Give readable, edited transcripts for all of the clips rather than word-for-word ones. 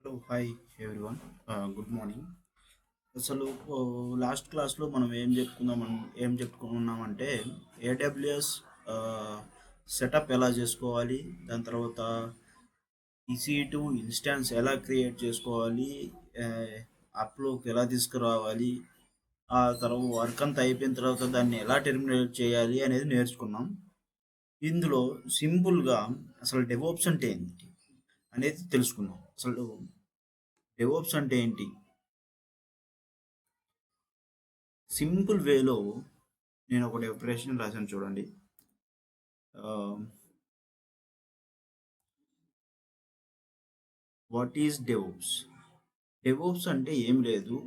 Hello hi everyone. Good morning. అసలు last క్లాస్లో మనం ఏం చెప్పుకున్నామంటే ఏడబ్ల్యూఎస్ సెటప్ ఎలా చేసుకోవాలి, దాని తర్వాత EC2 ఇన్స్టాన్స్ ఎలా క్రియేట్ చేసుకోవాలి, అప్లోకి ఎలా తీసుకురావాలి, ఆ తర్వాత వర్క్ అంతా అయిపోయిన తర్వాత దాన్ని ఎలా టెర్మినేట్ చేయాలి అనేది నేర్చుకున్నాం. ఇందులో సింపుల్గా అసలు డెవోప్స్ అంటే ఏంటి అనేది తెలుసుకుందాం. అసలు డెవోప్స్ అంటే ఏంటి? సింపుల్ వేలో నేను ఒక డెఫినేషన్ రాశాను చూడండి. What is DevOps? డెవోప్స్ అంటే ఏం లేదు,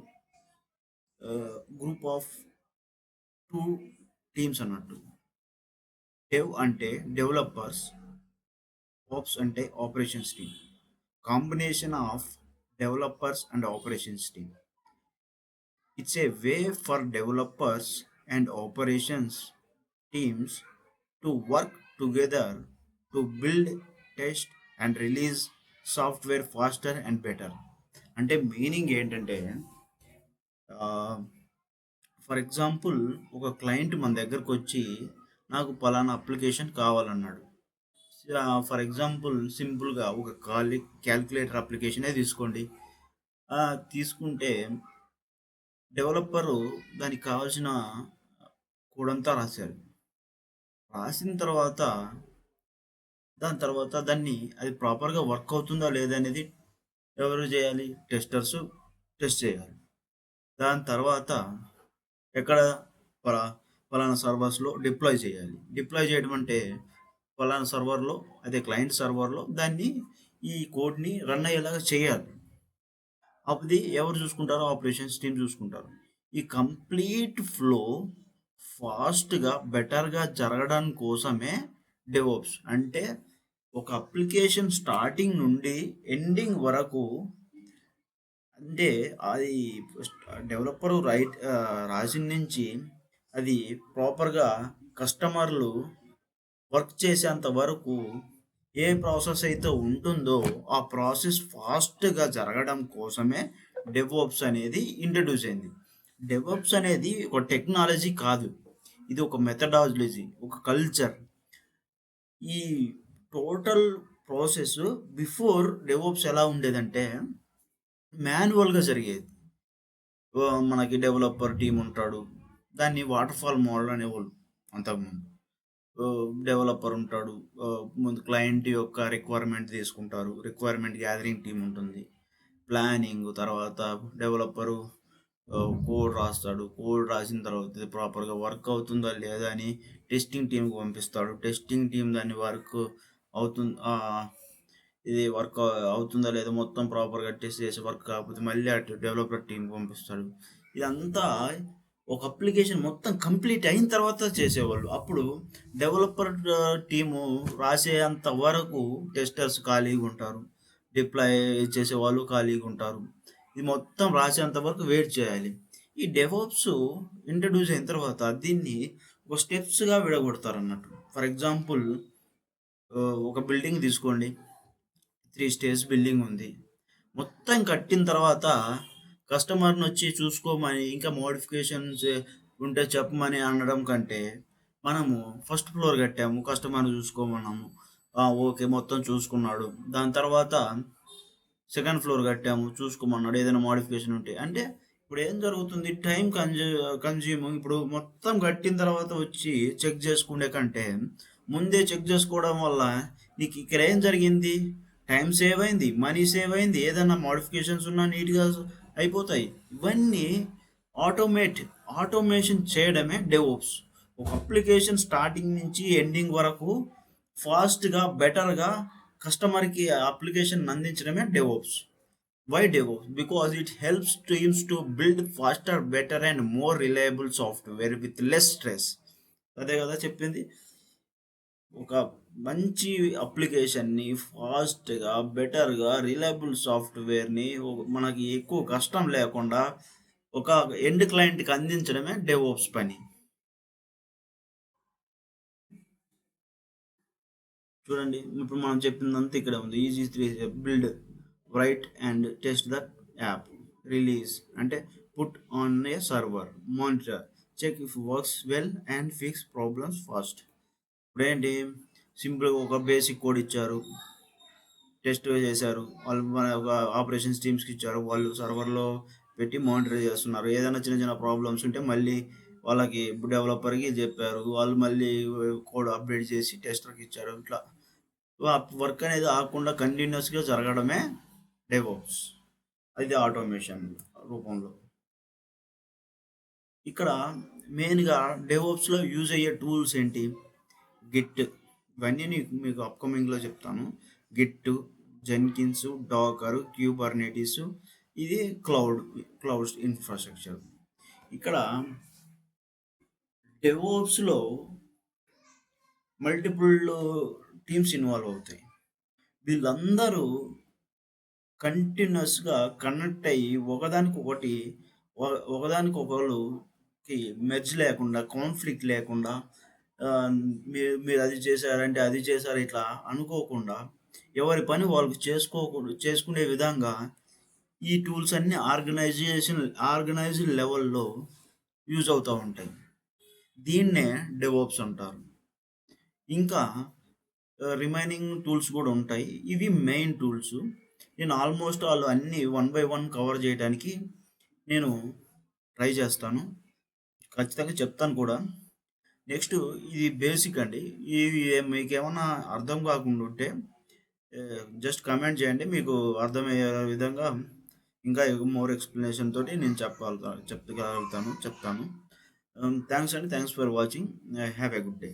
గ్రూప్ ఆఫ్ టూ టీమ్స్ అన్నట్టు. డెవ్ అంటే డెవలపర్స్, ఓప్స్ అంటే operations team. Combination of developers and operations team. It's a way for developers and operations teams to work together to build, test and release software faster and better. అంటే meaning ఏంటంటే, for example, ఒక client మన దగ్గరకు వచ్చి నాకు పలానా application కావాలన్నాడు. For example సింపుల్గా ఒక క్యాలిక్యులేటర్ అప్లికేషనే తీసుకోండి. తీసుకుంటే డెవలపరు దానికి కావాల్సిన కోడ్ అంతా రాశారు. రాసిన తర్వాత దాన్ని అది ప్రాపర్గా వర్క్ అవుతుందా లేదా అనేది ఎవరు చేయాలి? టెస్టర్స్ టెస్ట్ చేయాలి. దాని తర్వాత ఎక్కడ పలా పలానా సర్వర్స్లో డిప్లాయ్ చేయాలి. డిప్లాయ్ చేయడం అంటే పలానా సర్వర్లో, అదే క్లయింట్ సర్వర్లో దాన్ని ఈ కోడ్ని రన్ అయ్యేలాగా చేయాలి. అది ఎవరు చూసుకుంటారో? ఆపరేషన్స్ టీమ్ చూసుకుంటారు. ఈ కంప్లీట్ ఫ్లో ఫాస్ట్గా బెటర్గా జరగడం కోసమే డెవోప్స్ అంటే. ఒక అప్లికేషన్ స్టార్టింగ్ నుండి ఎండింగ్ వరకు, అంటే అది డెవలపరు రాసిన నుంచి అది ప్రాపర్గా కస్టమర్లు వర్క్ చేసేంత వరకు ఏ ప్రాసెస్ అయితే ఉంటుందో ఆ ప్రాసెస్ ఫాస్ట్గా జరగడం కోసమే డెవోప్స్ అనేది ఇంట్రడ్యూస్ అయింది. డెవోప్స్ అనేది ఒక టెక్నాలజీ కాదు, ఇది ఒక మెథడాలజీ, ఒక కల్చర్. ఈ టోటల్ ప్రాసెస్ బిఫోర్ డెవోప్స్ ఎలా ఉండేదంటే మాన్యువల్గా జరిగేది. మనకి డెవలపర్ టీం ఉంటాడు, దాన్ని వాటర్ ఫాల్ మోడల్ అనేవాళ్ళు అంతకుముందు. డెవలపర్ ఉంటాడు, ముందు క్లయింట్ యొక్క రిక్వైర్మెంట్ తీసుకుంటారు, రిక్వైర్మెంట్ గ్యాదరింగ్ టీం ఉంటుంది, ప్లానింగ్, తర్వాత డెవలపరు కోడ్ రాస్తాడు, కోడ్ రాసిన తర్వాత ఇది ప్రాపర్గా వర్క్ అవుతుందా లేదా అని టెస్టింగ్ టీంకి పంపిస్తాడు, టెస్టింగ్ టీం దాన్ని అవుతుంది ఇది వర్క్ అవుతుందా లేదా మొత్తం ప్రాపర్గా టెస్ట్ చేసి వర్క్ కాకపోతే మళ్ళీ అటు డెవలపర్ టీంకి పంపిస్తాడు. ఇదంతా ఒక అప్లికేషన్ మొత్తం కంప్లీట్ అయిన తర్వాత చేసేవాళ్ళు. అప్పుడు డెవలపర్ టీము రాసేంత వరకు టెస్టర్స్ ఖాళీగా ఉంటారు, డిప్లాయ్ చేసేవాళ్ళు ఖాళీగా ఉంటారు. ఇది మొత్తం రాసేంత వరకు వెయిట్ చేయాలి. ఈ డెవోప్స్ ఇంట్రడ్యూస్ అయిన తర్వాత దీన్ని ఒక స్టెప్స్గా విడగొడతారు అన్నట్టు. ఫర్ ఎగ్జాంపుల్, ఒక బిల్డింగ్ తీసుకోండి, 3 స్టేజ్ బిల్డింగ్ ఉంది. మొత్తం కట్టిన తర్వాత కస్టమర్ని వచ్చి చూసుకోమని, ఇంకా మోడిఫికేషన్స్ ఉంటే చెప్పమని అనడం కంటే, మనము ఫస్ట్ ఫ్లోర్ కట్టాము, కస్టమర్ని చూసుకోమన్నాము, ఓకే మొత్తం చూసుకున్నాడు. దాని తర్వాత సెకండ్ ఫ్లోర్ కట్టాము, చూసుకోమన్నాడు, ఏదైనా మోడిఫికేషన్ ఉంటే. అంటే ఇప్పుడు ఏం జరుగుతుంది? Time consume. ఇప్పుడు మొత్తం కట్టిన తర్వాత వచ్చి చెక్ చేసుకునే కంటే ముందే చెక్ చేసుకోవడం వల్ల నీకు ఇక్కడ ఏం జరిగింది? టైం సేవ్ అయింది, మనీ సేవ్ అయింది, ఏదైనా మోడిఫికేషన్స్ ఉన్నా నీట్గా అయిపోతాయి. ఇవన్నీ ఆటోమేషన్ చేయడమే డెవోప్స్. ఒక అప్లికేషన్ స్టార్టింగ్ నుంచి ఎండింగ్ వరకు ఫాస్ట్గా బెటర్గా కస్టమర్కి అప్లికేషన్ అందించడమే DevOps. Why DevOps? Because it helps teams to build faster, better and more reliable software with less stress. అదే కదా చెప్పింది. ఒక మంచి అప్లికేషన్ని ఫాస్ట్గా, బెటర్గా, రిలయబుల్ సాఫ్ట్వేర్ని మనకి ఎక్కువ కష్టం లేకుండా ఒక ఎండ్ క్లయింట్కి అందించడమే డెవోప్స్ పని. చూడండి, ఇప్పుడు మనం చెప్పిందంతా ఇక్కడ ఉంది. Easy 3 build, write and test the app, release అంటే put on a server, monitor, check if works well and fix problems fast. ఇప్పుడేంటి, సింపుల్గా ఒక బేసిక్ కోడ్ ఇచ్చారు, టెస్ట్ చేశారు వాళ్ళు, మన ఒక ఆపరేషన్స్ టీమ్స్కి ఇచ్చారు, వాళ్ళు సర్వర్లో పెట్టి మానిటర్ చేస్తున్నారు. ఏదైనా చిన్న చిన్న ప్రాబ్లమ్స్ ఉంటే మళ్ళీ వాళ్ళకి డెవలపర్కి చెప్పారు, వాళ్ళు మళ్ళీ కోడ్ అప్డేట్ చేసి టెస్టర్కి ఇచ్చారు. ఇట్లా వర్క్ అనేది ఆగకుండా కంటిన్యూస్గా జరగడమే డెవోప్స్. అది ఆటోమేషన్ రూపంలో. ఇక్కడ మెయిన్గా డెవోప్స్లో యూజ్ అయ్యే టూల్స్ ఏంటి? గిట్, ఇవన్నీ మీకు అప్కమింగ్లో చెప్తాను. గిట్, జెన్కిన్స్, డాకర్, క్యూబర్నెటిస్, ఇది క్లౌడ్ ఇన్ఫ్రాస్ట్రక్చర్. ఇక్కడ డెవోప్స్లో మల్టిపుల్ టీమ్స్ ఇన్వాల్వ్ అవుతాయి. వీళ్ళందరూ కంటిన్యూస్గా కనెక్ట్ అయ్యి ఒకదానికొకటి, ఒకదానికొకరుకి మెర్జ్ లేకుండా, కాన్ఫ్లిక్ట్ లేకుండా, మీరు మీరు అది చేశారంటే అది చేశారు ఇట్లా అనుకోకుండా ఎవరి పని వాళ్ళకి చేసుకునే విధంగా ఈ టూల్స్ అన్నీ ఆర్గనైజ్డ్ లెవెల్లో యూజ్ అవుతూ ఉంటాయి. దీన్నే డెవోప్స్ అంటారు. ఇంకా రిమైనింగ్ టూల్స్ కూడా ఉంటాయి. ఇవి మెయిన్ టూల్స్. నేను ఆల్మోస్ట్ ఆల్ అన్నీ వన్ బై వన్ కవర్ చేయడానికి నేను ట్రై చేస్తాను, ఖచ్చితంగా చెప్తాను కూడా. నెక్స్ట్, ఇది బేసిక్ అండి. ఇవి మీకు ఏమన్నా అర్థం కాకుండా ఉంటే జస్ట్ కామెంట్ చేయండి, మీకు అర్థమయ్యే విధంగా ఇంకా మోర్ ఎక్స్ప్లెనేషన్ తోటి నేను చెప్తాను. థ్యాంక్స్ అండి, thanks for watching. Have a good day.